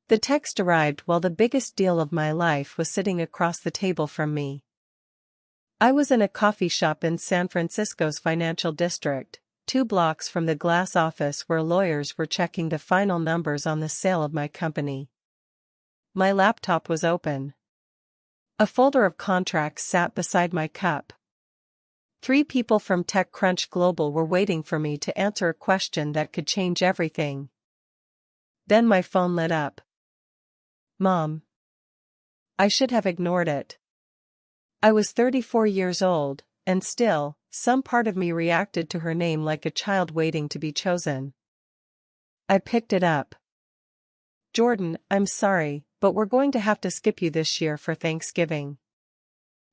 The text arrived while the biggest deal of my life was sitting across the table from me. I was in a coffee shop in San Francisco's financial district, 2 blocks from the glass office where lawyers were checking the final numbers on the sale of my company. My laptop was open. A folder of contracts sat beside my cup. 3 people from TechCrunch Global were waiting for me to answer a question that could change everything. Then my phone lit up. Mom. I should have ignored it. I was 34 years old, and still, some part of me reacted to her name like a child waiting to be chosen. I picked it up. Jordan, I'm sorry, but we're going to have to skip you this year for Thanksgiving.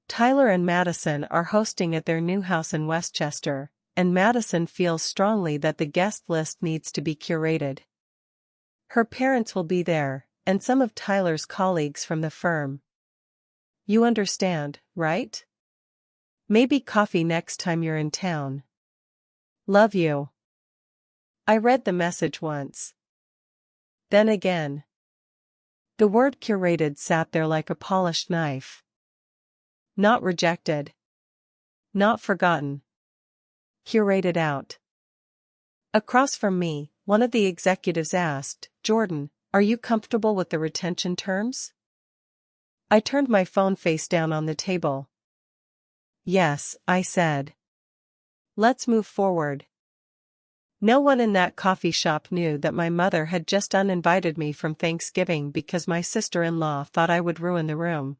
Tyler and Madison are hosting at their new house in Westchester, and Madison feels strongly that the guest list needs to be curated. Her parents will be there, and some of Tyler's colleagues from the firm. You understand, right? Maybe coffee next time you're in town. Love you. I read the message once. Then again. The word curated sat there like a polished knife. Not rejected. Not forgotten. Curated out. Across from me, one of the executives asked, Jordan, are you comfortable with the retention terms? I turned my phone face down on the table. Yes, I said. Let's move forward. No one in that coffee shop knew that my mother had just uninvited me from Thanksgiving because my sister-in-law thought I would ruin the room.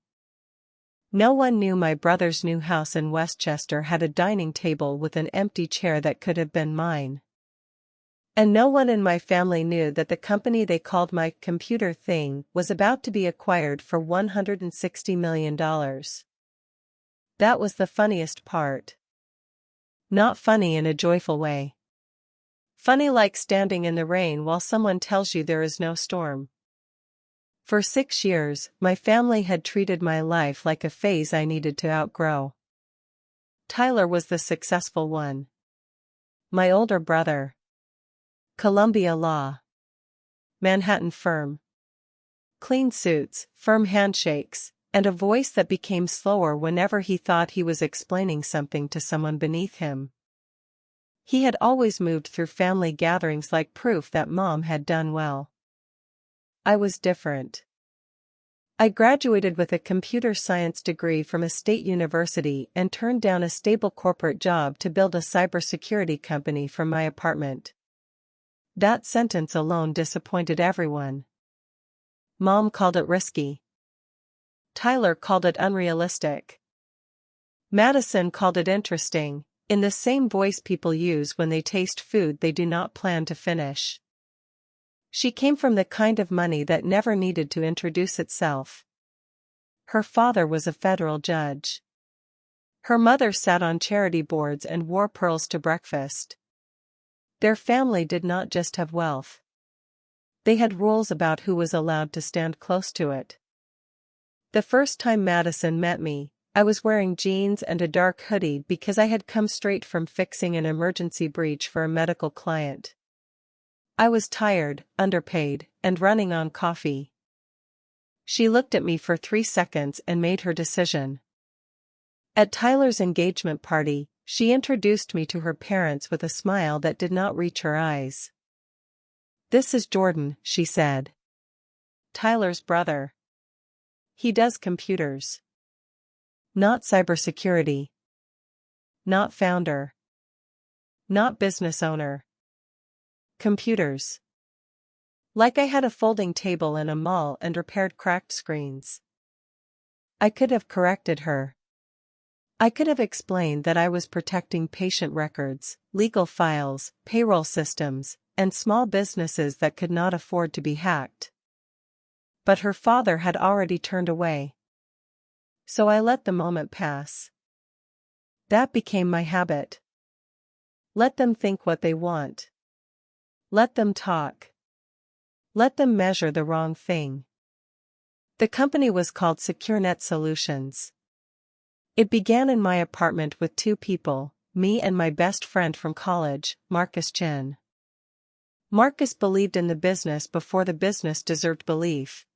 No one knew my brother's new house in Westchester had a dining table with an empty chair that could have been mine. And no one in my family knew that the company they called my computer thing was about to be acquired for $160 million. That was the funniest part. Not funny in a joyful way. Funny like standing in the rain while someone tells you there is no storm. For 6 years, my family had treated my life like a phase I needed to outgrow. Tyler was the successful one. My older brother. Columbia Law. Manhattan firm. Clean suits, firm handshakes, and a voice that became slower whenever he thought he was explaining something to someone beneath him. He had always moved through family gatherings like proof that Mom had done well. I was different. I graduated with a computer science degree from a state university and turned down a stable corporate job to build a cybersecurity company from my apartment. That sentence alone disappointed everyone. Mom called it risky. Tyler called it unrealistic. Madison called it interesting, in the same voice people use when they taste food they do not plan to finish. She came from the kind of money that never needed to introduce itself. Her father was a federal judge. Her mother sat on charity boards and wore pearls to breakfast. Their family did not just have wealth. They had rules about who was allowed to stand close to it. The first time Madison met me, I was wearing jeans and a dark hoodie because I had come straight from fixing an emergency breach for a medical client. I was tired, underpaid, and running on coffee. She looked at me for 3 seconds and made her decision. At Tyler's engagement party, she introduced me to her parents with a smile that did not reach her eyes. This is Jordan, she said. Tyler's brother. He does computers. Not cybersecurity. Not founder. Not business owner. Computers. Like I had a folding table in a mall and repaired cracked screens. I could have corrected her. I could have explained that I was protecting patient records, legal files, payroll systems, and small businesses that could not afford to be hacked. But her father had already turned away. So I let the moment pass. That became my habit. Let them think what they want. Let them talk. Let them measure the wrong thing. The company was called SecureNet Solutions. It began in my apartment with 2 people, me and my best friend from college, Marcus Chen. Marcus believed in the business before the business deserved belief.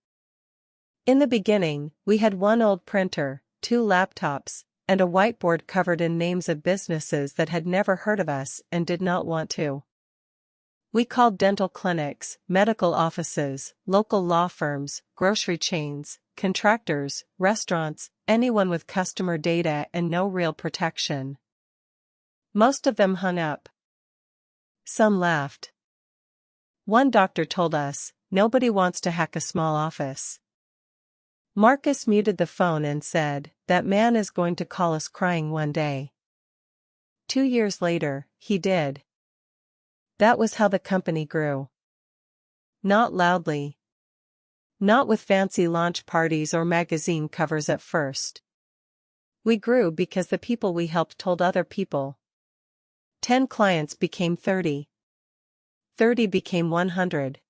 In the beginning, we had one old printer, 2 laptops, and a whiteboard covered in names of businesses that had never heard of us and did not want to. We called dental clinics, medical offices, local law firms, grocery chains, contractors, restaurants, anyone with customer data and no real protection. Most of them hung up. Some laughed. One doctor told us, "Nobody wants to hack a small office." Marcus muted the phone and said, "That man is going to call us crying one day." 2 years later, he did. That was how the company grew. Not loudly. Not with fancy launch parties or magazine covers at first. We grew because the people we helped told other people. 10 clients became 30. 30 became 100.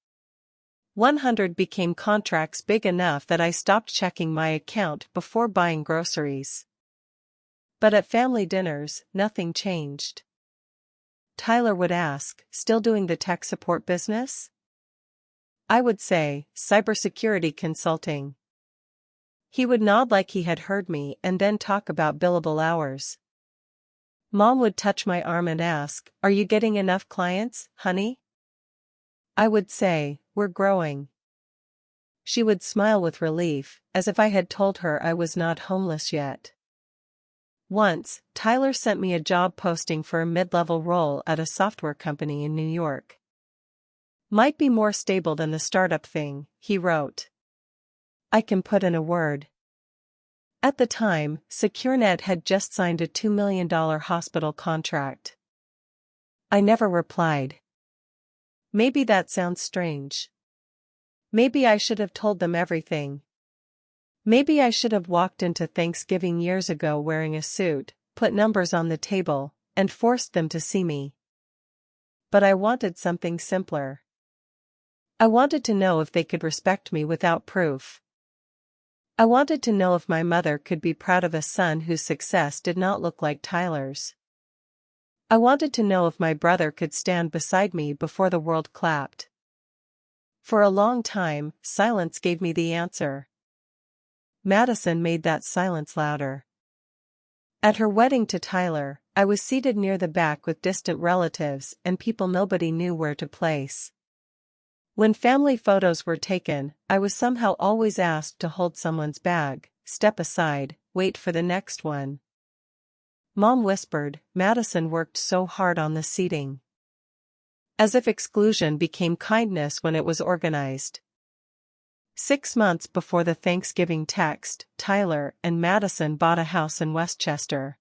100 became contracts big enough that I stopped checking my account before buying groceries. But at family dinners, nothing changed. Tyler would ask, "Still doing the tech support business?" I would say, "Cybersecurity consulting." He would nod like he had heard me and then talk about billable hours. Mom would touch my arm and ask, "Are you getting enough clients, honey?" I would say, "We're growing." She would smile with relief, as if I had told her I was not homeless yet. Once, Tyler sent me a job posting for a mid-level role at a software company in New York. "Might be more stable than the startup thing," he wrote. "I can put in a word." At the time, SecureNet had just signed a $2 million hospital contract. I never replied. Maybe that sounds strange. Maybe I should have told them everything. Maybe I should have walked into Thanksgiving years ago wearing a suit, put numbers on the table, and forced them to see me. But I wanted something simpler. I wanted to know if they could respect me without proof. I wanted to know if my mother could be proud of a son whose success did not look like Tyler's. I wanted to know if my brother could stand beside me before the world clapped. For a long time, silence gave me the answer. Madison made that silence louder. At her wedding to Tyler, I was seated near the back with distant relatives and people nobody knew where to place. When family photos were taken, I was somehow always asked to hold someone's bag, step aside, wait for the next one. Mom whispered, "Madison worked so hard on the seating." As if exclusion became kindness when it was organized. 6 months before the Thanksgiving text, Tyler and Madison bought a house in Westchester.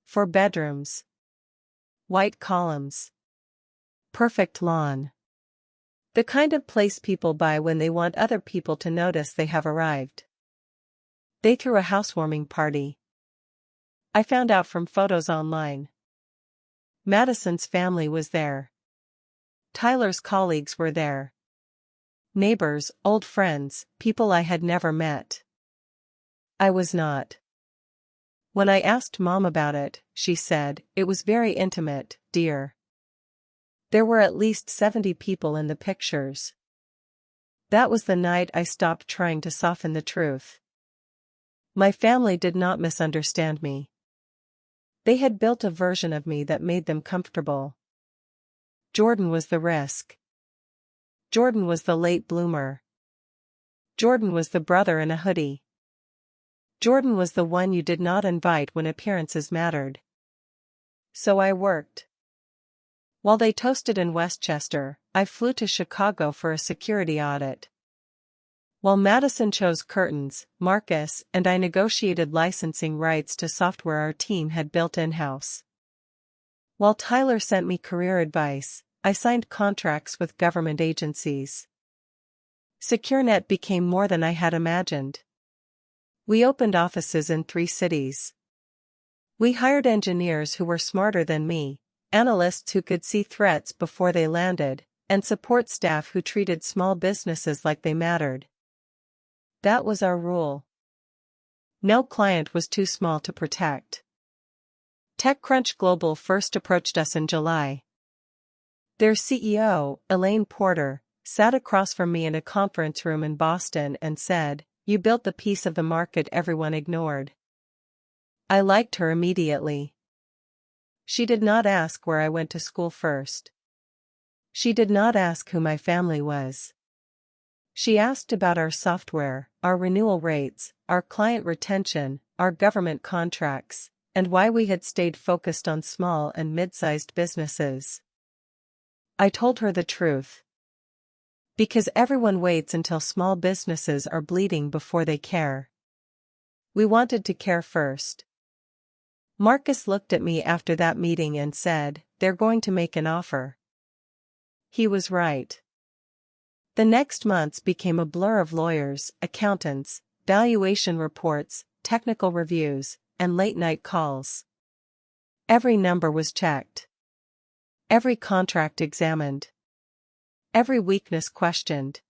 4 bedrooms. White columns. Perfect lawn. The kind of place people buy when they want other people to notice they have arrived. They threw a housewarming party. I found out from photos online. Madison's family was there. Tyler's colleagues were there. Neighbors, old friends, people I had never met. I was not. When I asked Mom about it, she said, "It was very intimate, dear." There were at least 70 people in the pictures. That was the night I stopped trying to soften the truth. My family did not misunderstand me. They had built a version of me that made them comfortable. Jordan was the risk. Jordan was the late bloomer. Jordan was the brother in a hoodie. Jordan was the one you did not invite when appearances mattered. So I worked. While they toasted in Westchester, I flew to Chicago for a security audit. While Madison chose curtains, Marcus and I negotiated licensing rights to software our team had built in-house. While Tyler sent me career advice, I signed contracts with government agencies. SecureNet became more than I had imagined. We opened offices in 3 cities. We hired engineers who were smarter than me, analysts who could see threats before they landed, and support staff who treated small businesses like they mattered. That was our rule. No client was too small to protect. TechCrunch Global first approached us in July. Their CEO, Elaine Porter, sat across from me in a conference room in Boston and said, "You built the piece of the market everyone ignored." I liked her immediately. She did not ask where I went to school first. She did not ask who my family was. She asked about our software, our renewal rates, our client retention, our government contracts, and why we had stayed focused on small and mid-sized businesses. I told her the truth. Because everyone waits until small businesses are bleeding before they care. We wanted to care first. Marcus looked at me after that meeting and said, "They're going to make an offer." He was right. The next months became a blur of lawyers, accountants, valuation reports, technical reviews, and late-night calls. Every number was checked. Every contract examined. Every weakness questioned.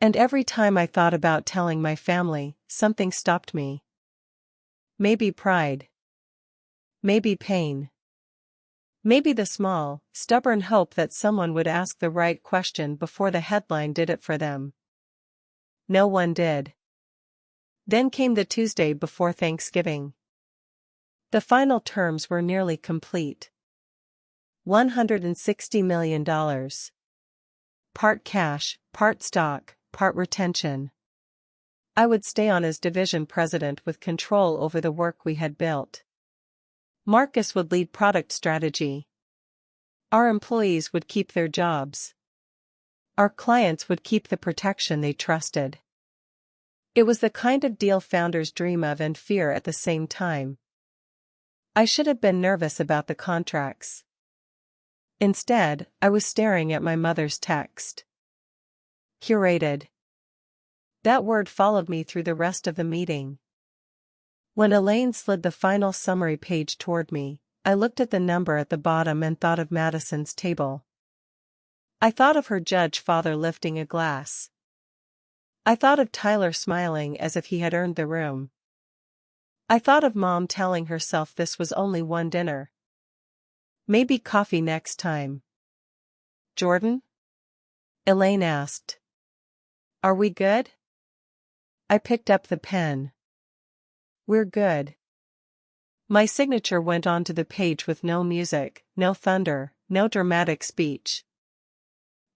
And every time I thought about telling my family, something stopped me. Maybe pride. Maybe pain. Maybe the small, stubborn hope that someone would ask the right question before the headline did it for them. No one did. Then came the Tuesday before Thanksgiving. The final terms were nearly complete. $160 million. Part cash, part stock, part retention. I would stay on as division president with control over the work we had built. Marcus would lead product strategy. Our employees would keep their jobs. Our clients would keep the protection they trusted. It was the kind of deal founders dream of and fear at the same time. I should have been nervous about the contracts. Instead, I was staring at my mother's text. Curated. That word followed me through the rest of the meeting. When Elaine slid the final summary page toward me, I looked at the number at the bottom and thought of Madison's table. I thought of her judge father lifting a glass. I thought of Tyler smiling as if he had earned the room. I thought of Mom telling herself this was only one dinner. Maybe coffee next time. "Jordan?" Elaine asked. "Are we good?" I picked up the pen. "We're good." My signature went onto the page with no music, no thunder, no dramatic speech.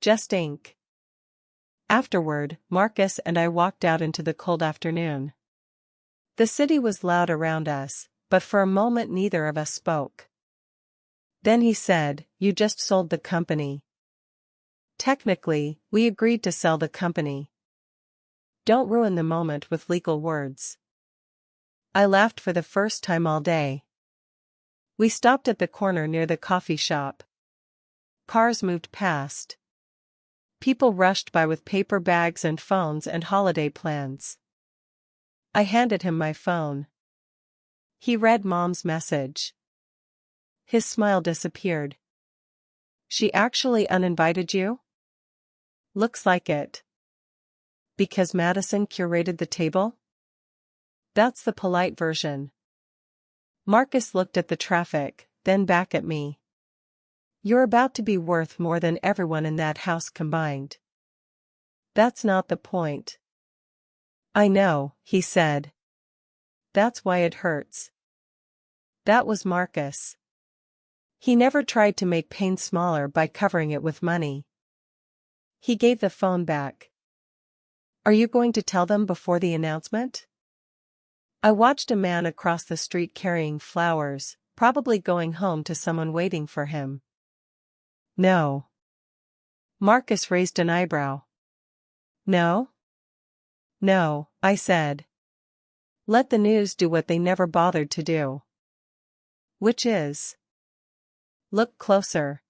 Just ink. Afterward, Marcus and I walked out into the cold afternoon. The city was loud around us, but for a moment neither of us spoke. Then he said, "You just sold the company." "Technically, we agreed to sell the company." Don't ruin the moment with legal words. I laughed for the first time all day. We stopped at the corner near the coffee shop. Cars moved past. People rushed by with paper bags and phones and holiday plans. I handed him my phone. He read Mom's message. His smile disappeared. "She actually uninvited you?" "Looks like it." "Because Madison curated the table?" "That's the polite version." Marcus looked at the traffic, then back at me. "You're about to be worth more than everyone in that house combined." "That's not the point." "I know," he said. "That's why it hurts." That was Marcus. He never tried to make pain smaller by covering it with money. He gave the phone back. "Are you going to tell them before the announcement?" I watched a man across the street carrying flowers, probably going home to someone waiting for him. "No." Marcus raised an eyebrow. "No?" "No," I said. "Let the news do what they never bothered to do." "Which is?" "Look closer."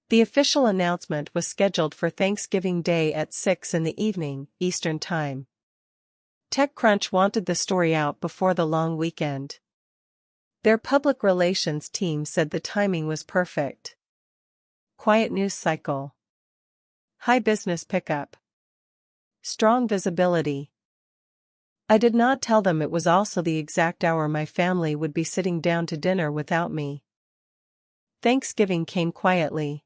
The official announcement was scheduled for Thanksgiving Day at 6 in the evening, Eastern Time. TechCrunch wanted the story out before the long weekend. Their public relations team said the timing was perfect. Quiet news cycle. High business pickup. Strong visibility. I did not tell them it was also the exact hour my family would be sitting down to dinner without me. Thanksgiving came quietly.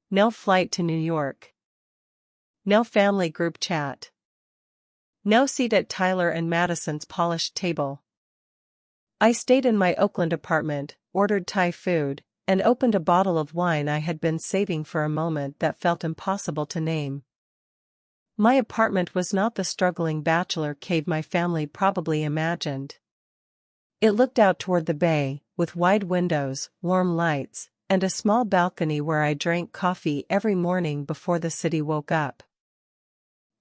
No flight to New York. No family group chat. No seat at Tyler and Madison's polished table. I stayed in my Oakland apartment, ordered Thai food, and opened a bottle of wine I had been saving for a moment that felt impossible to name. My apartment was not the struggling bachelor cave my family probably imagined. It looked out toward the bay, with wide windows, warm lights, and a small balcony where I drank coffee every morning before the city woke up.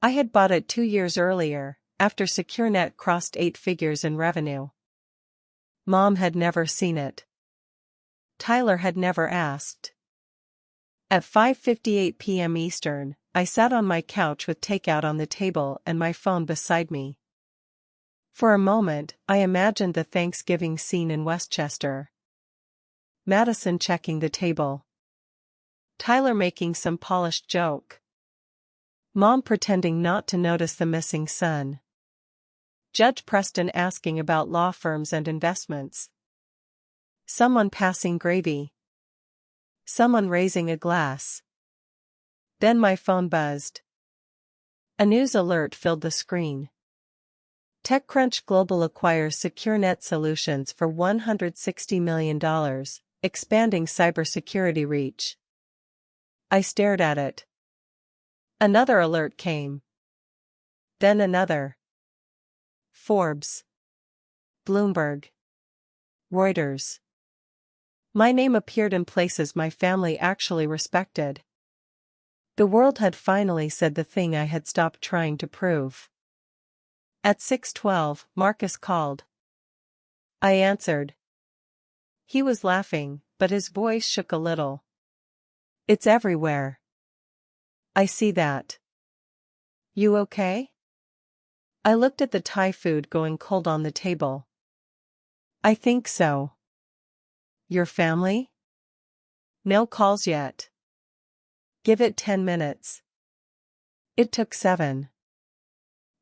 I had bought it 2 years earlier, after SecureNet crossed 8 figures in revenue. Mom had never seen it. Tyler had never asked. At 5:58 p.m. Eastern, I sat on my couch with takeout on the table and my phone beside me. For a moment, I imagined the Thanksgiving scene in Westchester. Madison checking the table. Tyler making some polished joke. Mom pretending not to notice the missing son. Judge Preston asking about law firms and investments. Someone passing gravy. Someone raising a glass. Then my phone buzzed. A news alert filled the screen. TechCrunch Global acquires SecureNet Solutions for $160 million, expanding cybersecurity reach. I stared at it. Another alert came. Then another. Forbes. Bloomberg. Reuters. My name appeared in places my family actually respected. The world had finally said the thing I had stopped trying to prove. At 6:12, Marcus called. I answered. He was laughing, but his voice shook a little. It's everywhere. I see that. You okay? I looked at the Thai food going cold on the table. I think so. Your family? No calls yet. Give it 10 minutes. It took 7.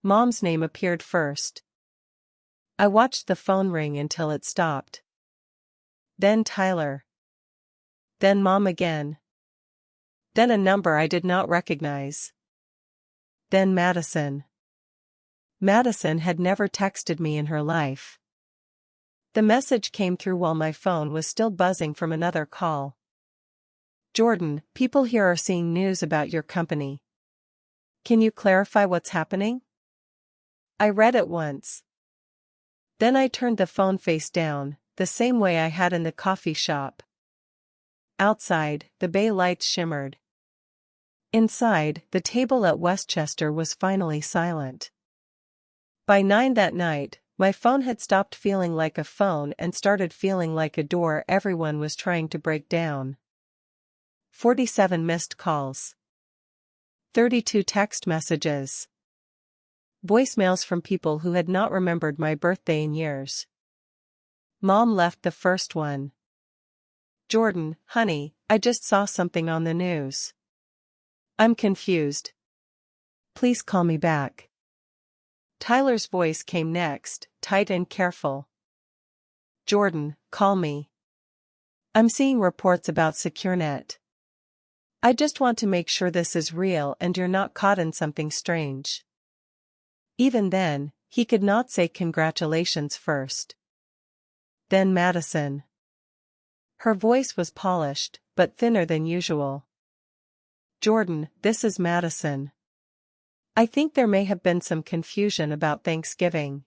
Mom's name appeared first. I watched the phone ring until it stopped. Then Tyler. Then Mom again. Then a number I did not recognize. Then Madison. Madison had never texted me in her life. The message came through while my phone was still buzzing from another call. Jordan, people here are seeing news about your company. Can you clarify what's happening? I read it once. Then I turned the phone face down, the same way I had in the coffee shop. Outside, the bay lights shimmered. Inside, the table at Westchester was finally silent. By 9 that night, my phone had stopped feeling like a phone and started feeling like a door everyone was trying to break down. 47 missed calls. 32 text messages. Voicemails from people who had not remembered my birthday in years. Mom left the first one. Jordan, honey, I just saw something on the news. I'm confused. Please call me back. Tyler's voice came next, tight and careful. Jordan, call me. I'm seeing reports about SecureNet. I just want to make sure this is real and you're not caught in something strange. Even then, he could not say congratulations first. Then Madison. Her voice was polished, but thinner than usual. Jordan, this is Madison. I think there may have been some confusion about Thanksgiving.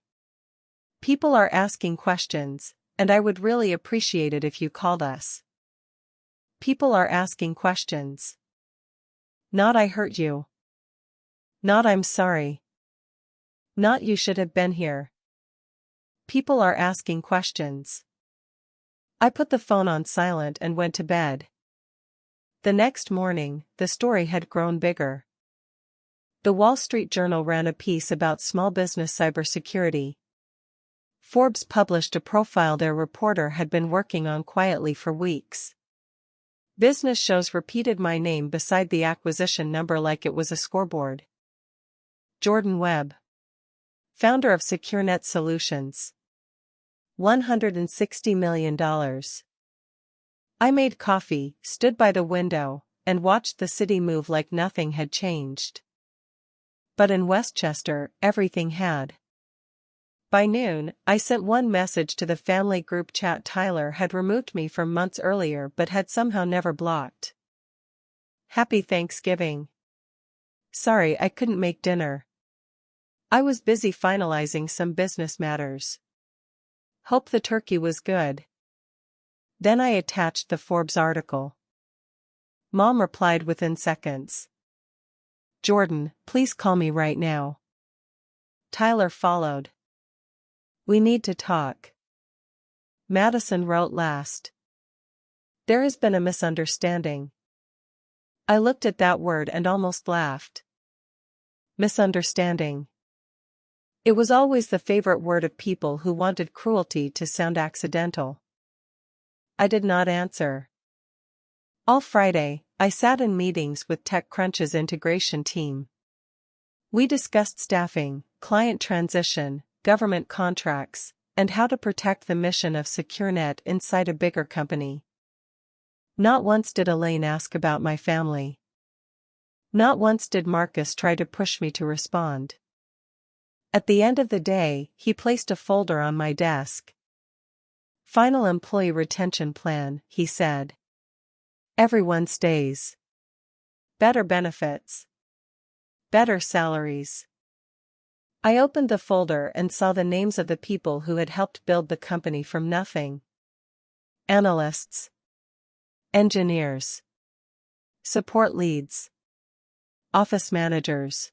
People are asking questions, and I would really appreciate it if you called us. People are asking questions. Not I hurt you. Not I'm sorry. Not you should have been here. People are asking questions. I put the phone on silent and went to bed. The next morning, the story had grown bigger. The Wall Street Journal ran a piece about small business cybersecurity. Forbes published a profile their reporter had been working on quietly for weeks. Business shows repeated my name beside the acquisition number like it was a scoreboard. Jordan Webb, founder of SecureNet Solutions. $160 million. I made coffee, stood by the window, and watched the city move like nothing had changed. But in Westchester, everything had. By noon, I sent one message to the family group chat Tyler had removed me from months earlier but had somehow never blocked. Happy Thanksgiving. Sorry I couldn't make dinner. I was busy finalizing some business matters. Hope the turkey was good. Then I attached the Forbes article. Mom replied within seconds. Jordan, please call me right now. Tyler followed. We need to talk. Madison wrote last. There has been a misunderstanding. I looked at that word and almost laughed. Misunderstanding. It was always the favorite word of people who wanted cruelty to sound accidental. I did not answer. All Friday, I sat in meetings with TechCrunch's integration team. We discussed staffing, client transition, government contracts, and how to protect the mission of SecureNet inside a bigger company. Not once did Elaine ask about my family. Not once did Marcus try to push me to respond. At the end of the day, he placed a folder on my desk. Final employee retention plan, he said. Everyone stays. Better benefits. Better salaries. I opened the folder and saw the names of the people who had helped build the company from nothing. Analysts. Engineers. Support leads. Office managers.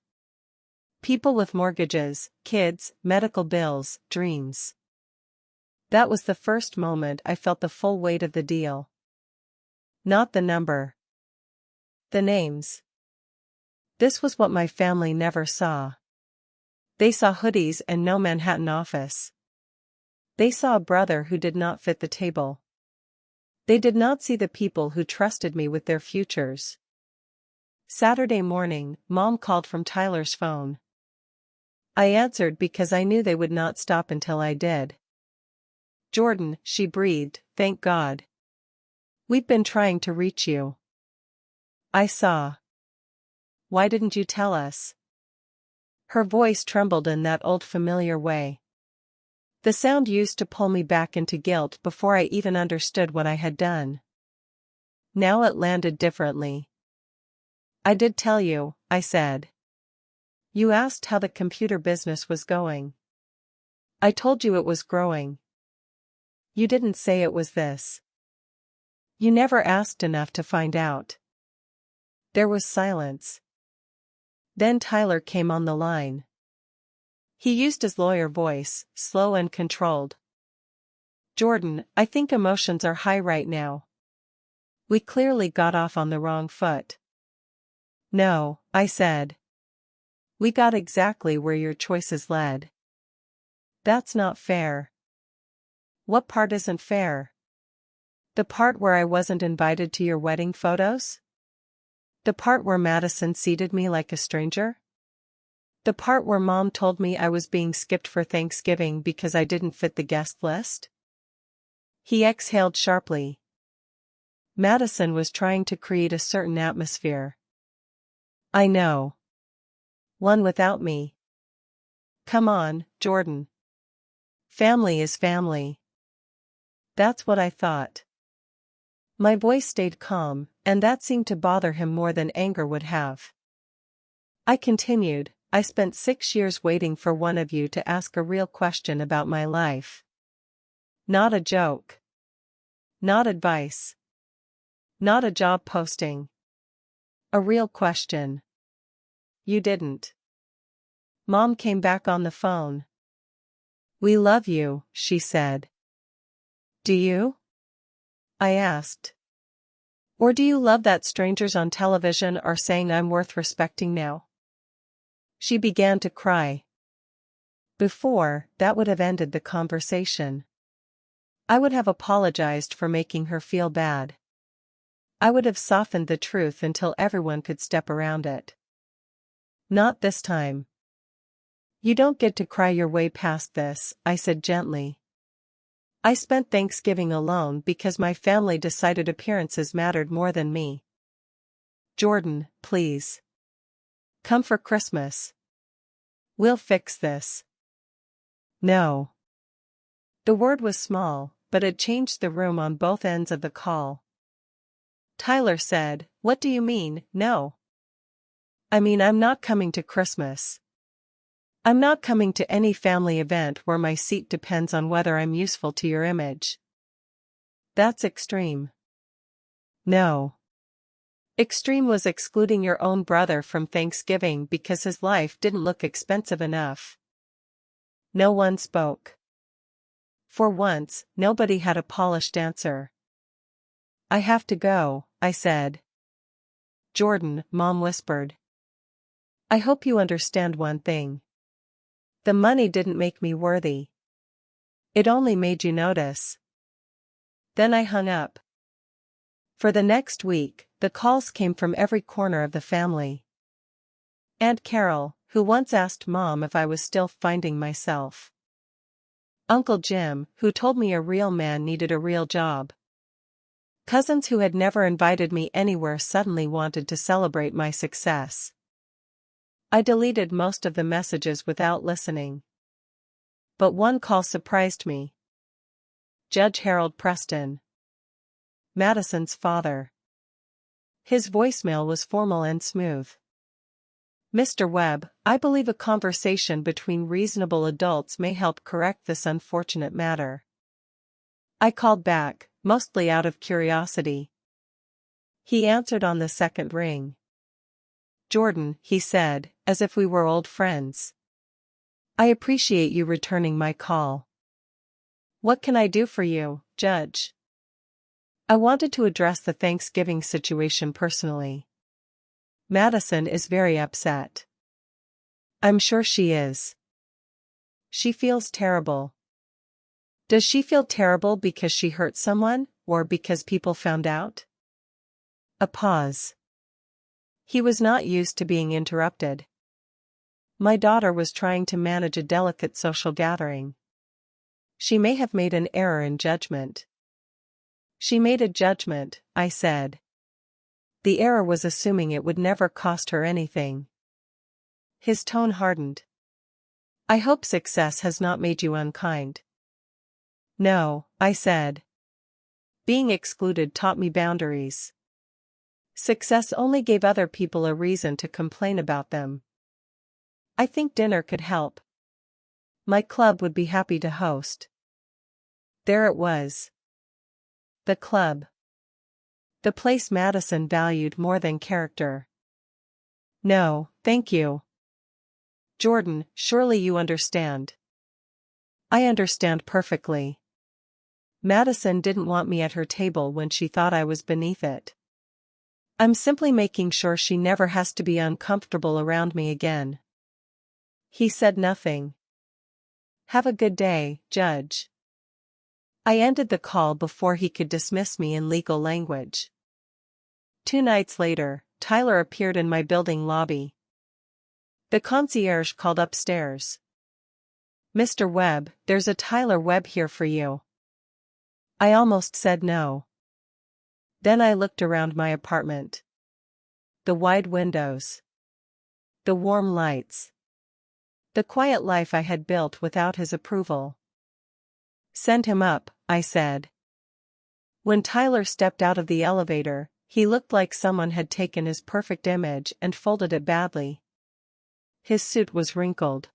People with mortgages, kids, medical bills, dreams. That was the first moment I felt the full weight of the deal. Not the number. The names. This was what my family never saw. They saw hoodies and no Manhattan office. They saw a brother who did not fit the table. They did not see the people who trusted me with their futures. Saturday morning, Mom called from Tyler's phone. I answered because I knew they would not stop until I did. Jordan, she breathed, thank God. We've been trying to reach you. I saw. Why didn't you tell us? Her voice trembled in that old familiar way. The sound used to pull me back into guilt before I even understood what I had done. Now it landed differently. I did tell you, I said. You asked how the computer business was going. I told you it was growing. You didn't say it was this. You never asked enough to find out. There was silence. Then Tyler came on the line. He used his lawyer voice, slow and controlled. Jordan, I think emotions are high right now. We clearly got off on the wrong foot. No, I said. We got exactly where your choices led. That's not fair. What part isn't fair? The part where I wasn't invited to your wedding photos? The part where Madison seated me like a stranger? The part where Mom told me I was being skipped for Thanksgiving because I didn't fit the guest list? He exhaled sharply. Madison was trying to create a certain atmosphere. I know. One without me. Come on, Jordan. Family is family. That's what I thought. My voice stayed calm, and that seemed to bother him more than anger would have. I continued, I spent 6 years waiting for one of you to ask a real question about my life. Not a joke. Not advice. Not a job posting. A real question. You didn't. Mom came back on the phone. We love you, she said. Do you? I asked. Or do you love that strangers on television are saying I'm worth respecting now? She began to cry. Before, that would have ended the conversation. I would have apologized for making her feel bad. I would have softened the truth until everyone could step around it. Not this time. You don't get to cry your way past this, I said gently. I spent Thanksgiving alone because my family decided appearances mattered more than me. Jordan, please. Come for Christmas. We'll fix this. No. The word was small, but it changed the room on both ends of the call. Tyler said, "What do you mean, no?" "I mean, I'm not coming to Christmas. I'm not coming to any family event where my seat depends on whether I'm useful to your image." That's extreme. No. Extreme was excluding your own brother from Thanksgiving because his life didn't look expensive enough. No one spoke. For once, nobody had a polished answer. "I have to go," I said. "Jordan," Mom whispered. "I hope you understand one thing. The money didn't make me worthy. It only made you notice." Then I hung up. For the next week, the calls came from every corner of the family. Aunt Carol, who once asked Mom if I was still finding myself. Uncle Jim, who told me a real man needed a real job. Cousins who had never invited me anywhere suddenly wanted to celebrate my success. I deleted most of the messages without listening. But one call surprised me. Judge Harold Preston. Madison's father. His voicemail was formal and smooth. "Mr. Webb, I believe a conversation between reasonable adults may help correct this unfortunate matter." I called back, mostly out of curiosity. He answered on the second ring. "Jordan," he said, as if we were old friends. "I appreciate you returning my call. What can I do for you, Judge?" I wanted to address the Thanksgiving situation personally. "Madison is very upset." "I'm sure she is. She feels terrible." "Does she feel terrible because she hurt someone, or because people found out?" A pause. He was not used to being interrupted. "My daughter was trying to manage a delicate social gathering. She may have made an error in judgment." "She made a judgment," I said. "The error was assuming it would never cost her anything." His tone hardened. "I hope success has not made you unkind." "No," I said. "Being excluded taught me boundaries. Success only gave other people a reason to complain about them." "I think dinner could help. My club would be happy to host." There it was. The club. The place Madison valued more than character. "No, thank you." "Jordan, surely you understand." I understand perfectly. Madison didn't want me at her table when she thought I was beneath it. I'm simply making sure she never has to be uncomfortable around me again. He said nothing. "Have a good day, Judge." I ended the call before he could dismiss me in legal language. 2 nights later, Tyler appeared in my building lobby. The concierge called upstairs. "Mr. Webb, there's a Tyler Webb here for you." I almost said no. Then I looked around my apartment. The wide windows. The warm lights. The quiet life I had built without his approval. "Send him up," I said. When Tyler stepped out of the elevator, he looked like someone had taken his perfect image and folded it badly. His suit was wrinkled.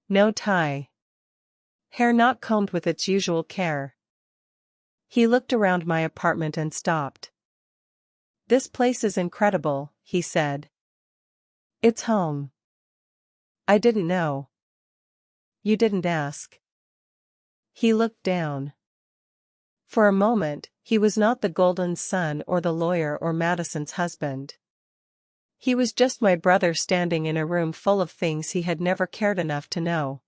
No tie. Hair not combed with its usual care. He looked around my apartment and stopped. "This place is incredible," he said. "It's home." I didn't know. "You didn't ask." He looked down. For a moment, he was not the golden son or the lawyer or Madison's husband. He was just my brother standing in a room full of things he had never cared enough to know.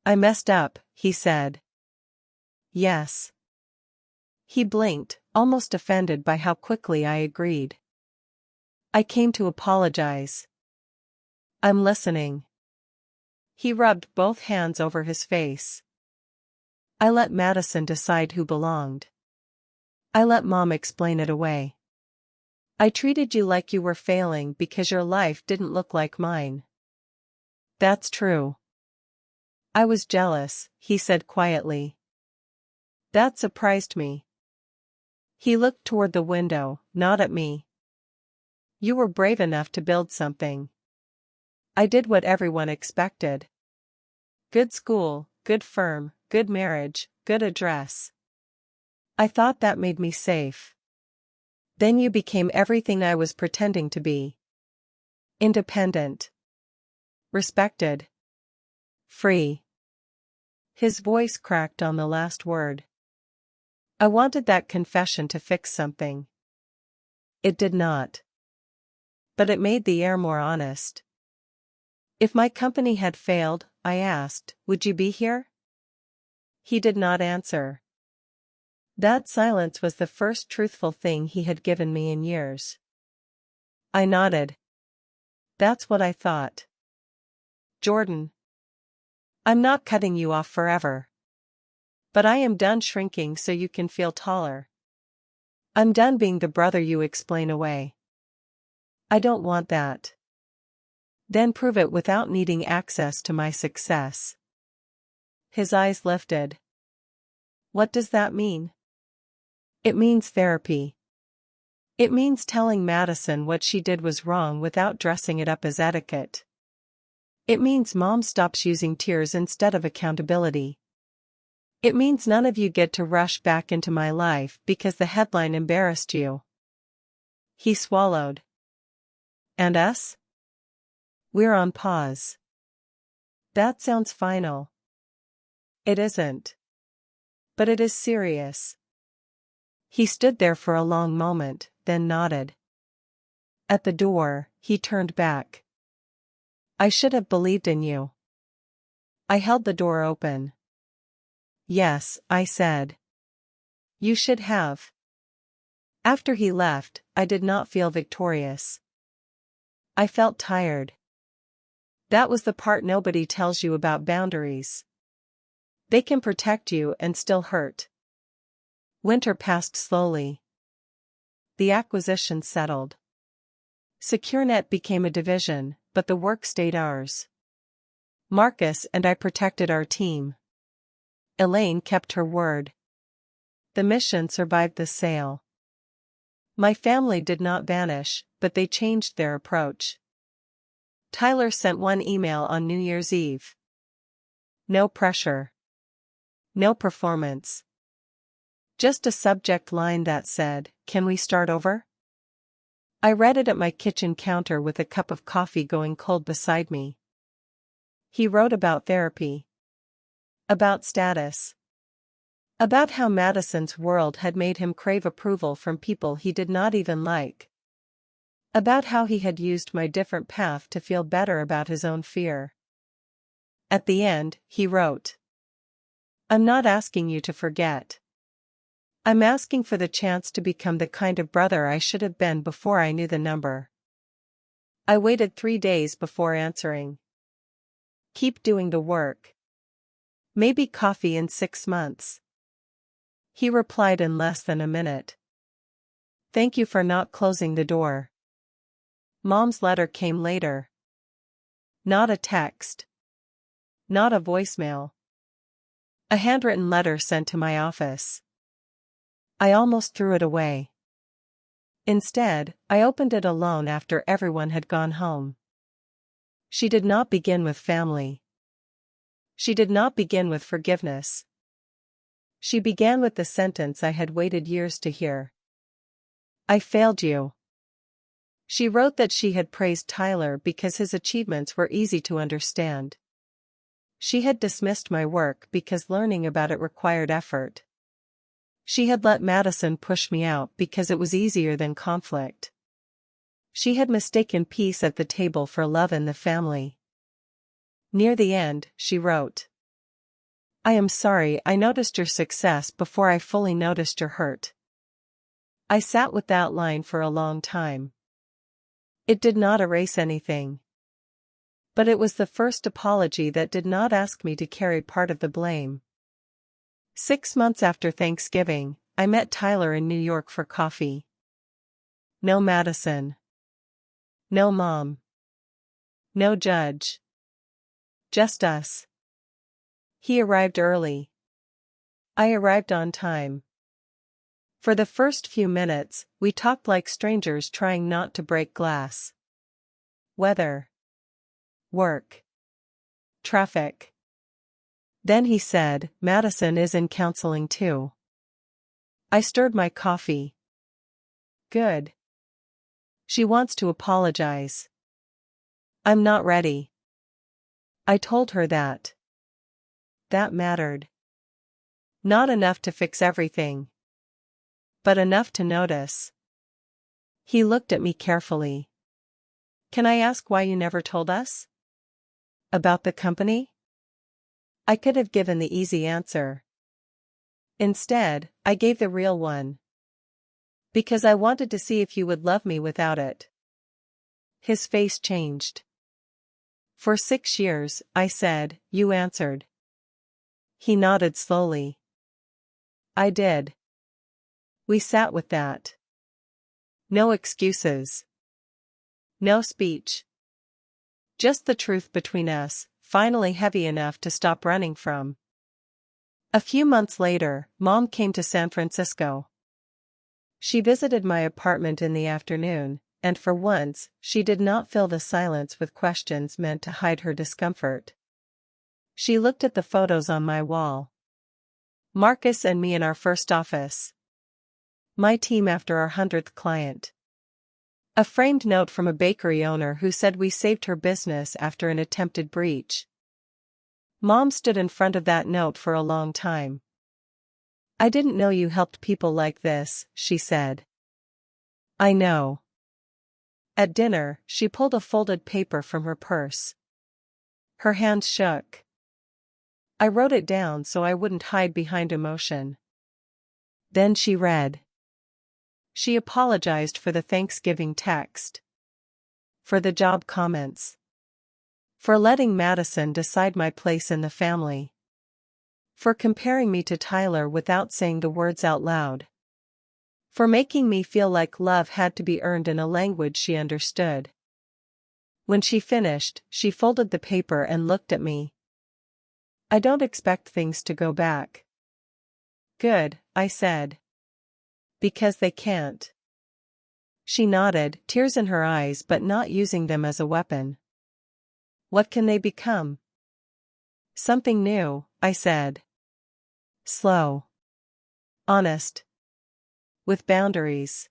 "I messed up," he said. "Yes." He blinked, almost offended by how quickly I agreed. "I came to apologize." "I'm listening." He rubbed both hands over his face. I let Madison decide who belonged. I let Mom explain it away. I treated you like you were failing because your life didn't look like mine. That's true. I was jealous, he said quietly. That surprised me. He looked toward the window, not at me. You were brave enough to build something. I did what everyone expected. Good school, good firm, good marriage, good address. I thought that made me safe. Then you became everything I was pretending to be. Independent. Respected. Free. His voice cracked on the last word. I wanted that confession to fix something. It did not. But it made the air more honest. If my company had failed, I asked, would you be here? He did not answer. That silence was the first truthful thing he had given me in years. I nodded. That's what I thought. Jordan. I'm not cutting you off forever. But I am done shrinking so you can feel taller. I'm done being the brother you explain away. I don't want that. Then prove it without needing access to my success. His eyes lifted. What does that mean? It means therapy. It means telling Madison what she did was wrong without dressing it up as etiquette. It means Mom stops using tears instead of accountability. It means none of you get to rush back into my life because the headline embarrassed you. He swallowed. And us? We're on pause. That sounds final. It isn't. But it is serious. He stood there for a long moment, then nodded. At the door, he turned back. I should have believed in you. I held the door open. Yes, I said. You should have. After he left, I did not feel victorious. I felt tired. That was the part nobody tells you about boundaries. They can protect you and still hurt. Winter passed slowly. The acquisition settled. SecureNet became a division, but the work stayed ours. Marcus and I protected our team. Elaine kept her word. The mission survived the sale. My family did not vanish, but they changed their approach. Tyler sent one email on New Year's Eve. No pressure. No performance. Just a subject line that said, "Can we start over?" I read it at my kitchen counter with a cup of coffee going cold beside me. He wrote about therapy. About status. About how Madison's world had made him crave approval from people he did not even like. About how he had used my different path to feel better about his own fear. At the end, he wrote, I'm not asking you to forget. I'm asking for the chance to become the kind of brother I should have been before I knew the number. I waited 3 days before answering. Keep doing the work. Maybe coffee in 6 months. He replied in less than a minute. Thank you for not closing the door. Mom's letter came later. Not a text. Not a voicemail. A handwritten letter sent to my office. I almost threw it away. Instead, I opened it alone after everyone had gone home. She did not begin with family. She did not begin with forgiveness. She began with the sentence I had waited years to hear. I failed you. She wrote that she had praised Tyler because his achievements were easy to understand. She had dismissed my work because learning about it required effort. She had let Madison push me out because it was easier than conflict. She had mistaken peace at the table for love in the family. Near the end, she wrote, I am sorry I noticed your success before I fully noticed your hurt. I sat with that line for a long time. It did not erase anything. But it was the first apology that did not ask me to carry part of the blame. 6 months after Thanksgiving, I met Tyler in New York for coffee. No Madison. No mom. No judge. Just us. He arrived early. I arrived on time. For the first few minutes, we talked like strangers trying not to break glass. Weather. Work. Traffic. Then he said, "Madison is in counseling too." I stirred my coffee. Good. She wants to apologize. I'm not ready. I told her that. That mattered. Not enough to fix everything, but enough to notice. He looked at me carefully. Can I ask why you never told us? About the company? I could have given the easy answer. Instead, I gave the real one. Because I wanted to see if you would love me without it. His face changed. For 6 years, I said, you answered. He nodded slowly. I did. We sat with that. No excuses. No speech. Just the truth between us, finally heavy enough to stop running from. A few months later, Mom came to San Francisco. She visited my apartment in the afternoon, and for once, she did not fill the silence with questions meant to hide her discomfort. She looked at the photos on my wall. Marcus and me in our first office. My team after our 100th client. A framed note from a bakery owner who said we saved her business after an attempted breach. Mom stood in front of that note for a long time. I didn't know you helped people like this, she said. I know. At dinner, she pulled a folded paper from her purse. Her hand shook. I wrote it down so I wouldn't hide behind emotion. Then she read. She apologized for the Thanksgiving text. For the job comments. For letting Madison decide my place in the family. For comparing me to Tyler without saying the words out loud. For making me feel like love had to be earned in a language she understood. When she finished, she folded the paper and looked at me. I don't expect things to go back. Good, I said. Because they can't. She nodded, tears in her eyes but not using them as a weapon. What can they become? Something new, I said. Slow. Honest. With boundaries.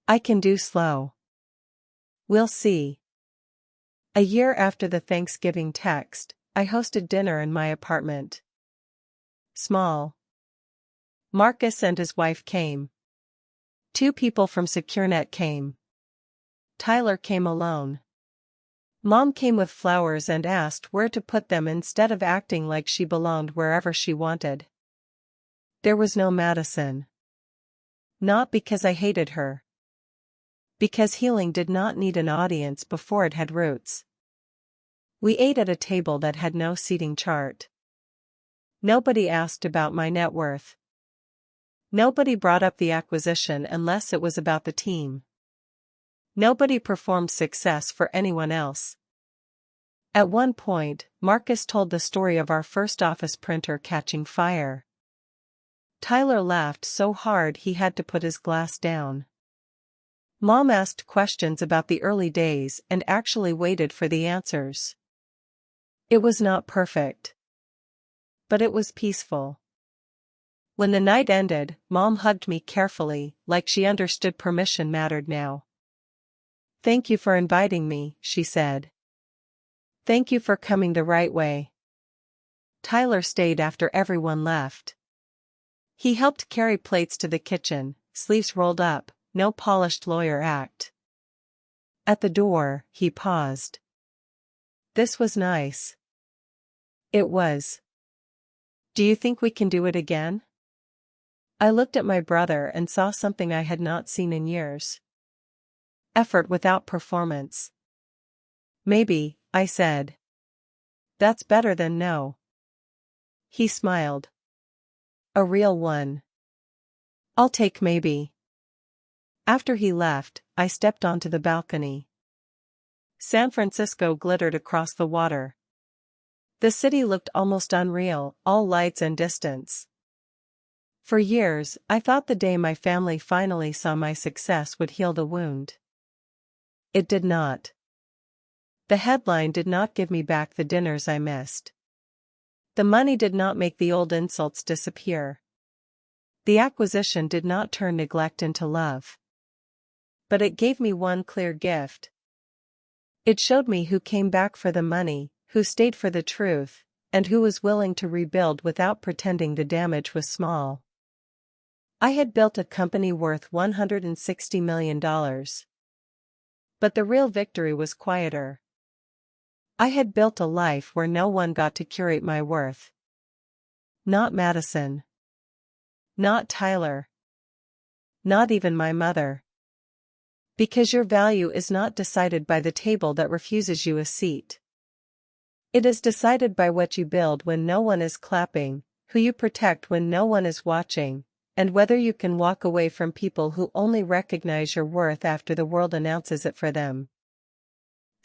I can do slow. We'll see. A year after the Thanksgiving text, I hosted dinner in my apartment. Small. Marcus and his wife came. 2 people from SecureNet came. Tyler came alone. Mom came with flowers and asked where to put them instead of acting like she belonged wherever she wanted. There was no Madison. Not because I hated her. Because healing did not need an audience before it had roots. We ate at a table that had no seating chart. Nobody asked about my net worth. Nobody brought up the acquisition unless it was about the team. Nobody performed success for anyone else. At one point, Marcus told the story of our first office printer catching fire. Tyler laughed so hard he had to put his glass down. Mom asked questions about the early days and actually waited for the answers. It was not perfect. But it was peaceful. When the night ended, Mom hugged me carefully, like she understood permission mattered now. Thank you for inviting me, she said. Thank you for coming the right way. Tyler stayed after everyone left. He helped carry plates to the kitchen, sleeves rolled up, no polished lawyer act. At the door, he paused. This was nice. It was. Do you think we can do it again? I looked at my brother and saw something I had not seen in years. Effort without performance. Maybe, I said. That's better than no. He smiled. A real one. I'll take maybe. After he left, I stepped onto the balcony. San Francisco glittered across the water. The city looked almost unreal, all lights and distance. For years, I thought the day my family finally saw my success would heal the wound. It did not. The headline did not give me back the dinners I missed. The money did not make the old insults disappear. The acquisition did not turn neglect into love. But it gave me one clear gift. It showed me who came back for the money, who stayed for the truth, and who was willing to rebuild without pretending the damage was small. I had built a company worth $160 million. But the real victory was quieter. I had built a life where no one got to curate my worth. Not Madison. Not Tyler. Not even my mother. Because your value is not decided by the table that refuses you a seat. It is decided by what you build when no one is clapping, who you protect when no one is watching, and whether you can walk away from people who only recognize your worth after the world announces it for them.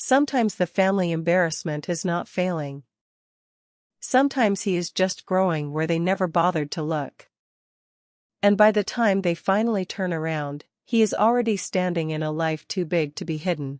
Sometimes the family embarrassment is not failing. Sometimes he is just growing where they never bothered to look. And by the time they finally turn around, he is already standing in a life too big to be hidden.